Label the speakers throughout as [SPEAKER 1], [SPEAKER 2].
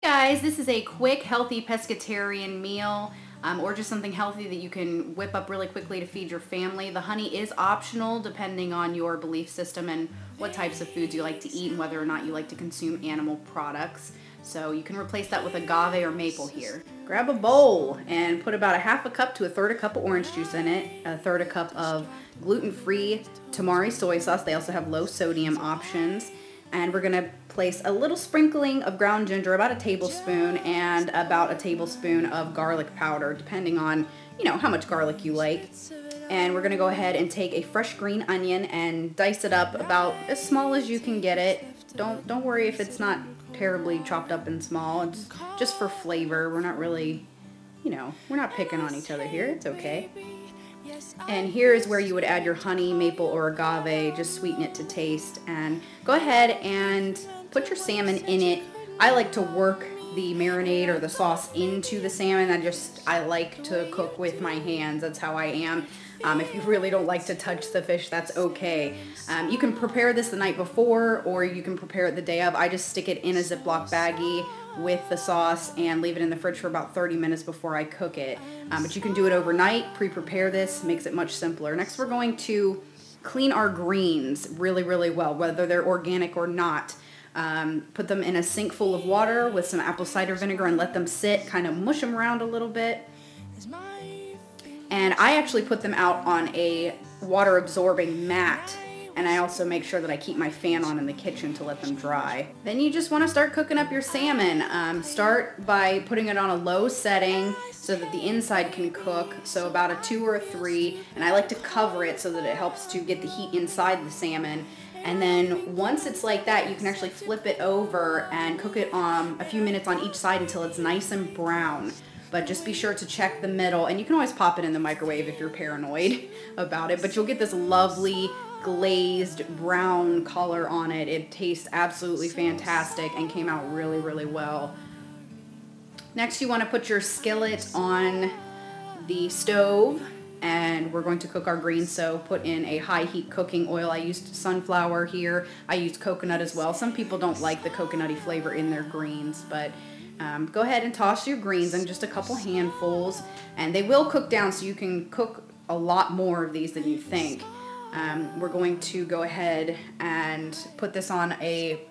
[SPEAKER 1] Guys, this is a quick, healthy pescatarian meal, or just something healthy that you can whip up really quickly to feed your family. The honey is optional depending on your belief system and what types of foods you like to eat and whether or not you like to consume animal products. So you can replace that with agave or maple here. Grab a bowl and put about a half a cup to a third a cup of orange juice in it, a third a cup of gluten-free tamari soy sauce. They also have low sodium options. And we're gonna place a little sprinkling of ground ginger, about a tablespoon, and about a tablespoon of garlic powder, depending on, how much garlic you like. And we're gonna go ahead and take a fresh green onion and dice it up about as small as you can get it. Don't worry if it's not terribly chopped up and small. It's just for flavor. We're not really, we're not picking on each other here. It's okay. And here is where you would add your honey, maple, or agave. Just sweeten it to taste. And go ahead and put your salmon in it. I like to work the marinade or the sauce into the salmon. I like to cook with my hands. That's how I am. If you really don't like to touch the fish, that's okay. You can prepare this the night before, or you can prepare it the day of. I just stick it in a Ziploc baggie with the sauce and leave it in the fridge for about 30 minutes before I cook it. But you can do it overnight, pre-prepare this, makes it much simpler. Next we're going to clean our greens really, really well, whether they're organic or not. Put them in a sink full of water with some apple cider vinegar and let them sit, kind of mush them around a little bit. And I actually put them out on a water absorbing mat. And I also make sure that I keep my fan on in the kitchen to let them dry. Then you just want to start cooking up your salmon. Start by putting it on a low setting so that the inside can cook, so about a 2 or a 3. And I like to cover it so that it helps to get the heat inside the salmon. And then once it's like that, you can actually flip it over and cook it a few minutes on each side until it's nice and brown. But just be sure to check the middle, and you can always pop it in the microwave if you're paranoid about it, but you'll get this lovely glazed brown color on it. It tastes absolutely fantastic and came out really, really well. Next, you want to put your skillet on the stove, and we're going to cook our greens. So put in a high heat cooking oil. I used sunflower here. I used coconut as well. Some people don't like the coconutty flavor in their greens, but go ahead and toss your greens in just a couple handfuls, and they will cook down, so you can cook a lot more of these than you think. We're going to go ahead and put this on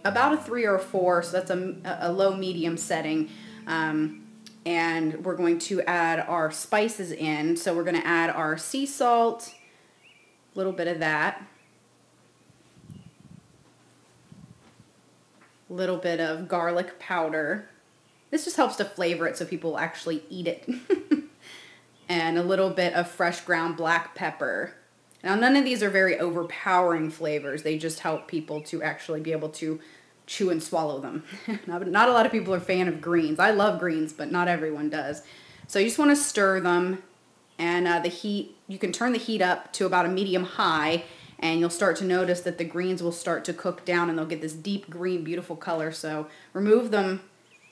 [SPEAKER 1] about a 3 or a 4, so that's a low medium setting. And we're going to add our spices in. So we're going to add our sea salt, a little bit of that, a little bit of garlic powder. This just helps to flavor it so people actually eat it. And a little bit of fresh ground black pepper. Now, none of these are very overpowering flavors. They just help people to actually be able to chew and swallow them. Not a lot of people are a fan of greens. I love greens, but not everyone does. So you just want to stir them, and you can turn the heat up to about a medium high, and you'll start to notice that the greens will start to cook down, and they'll get this deep green, beautiful color. So remove them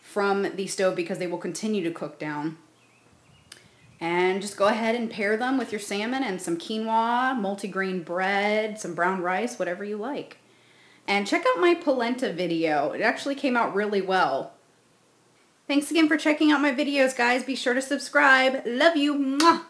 [SPEAKER 1] from the stove because they will continue to cook down. And just go ahead and pair them with your salmon and some quinoa, multigrain bread, some brown rice, whatever you like. And check out my polenta video. It actually came out really well. Thanks again for checking out my videos, guys. Be sure to subscribe. Love you. Mwah!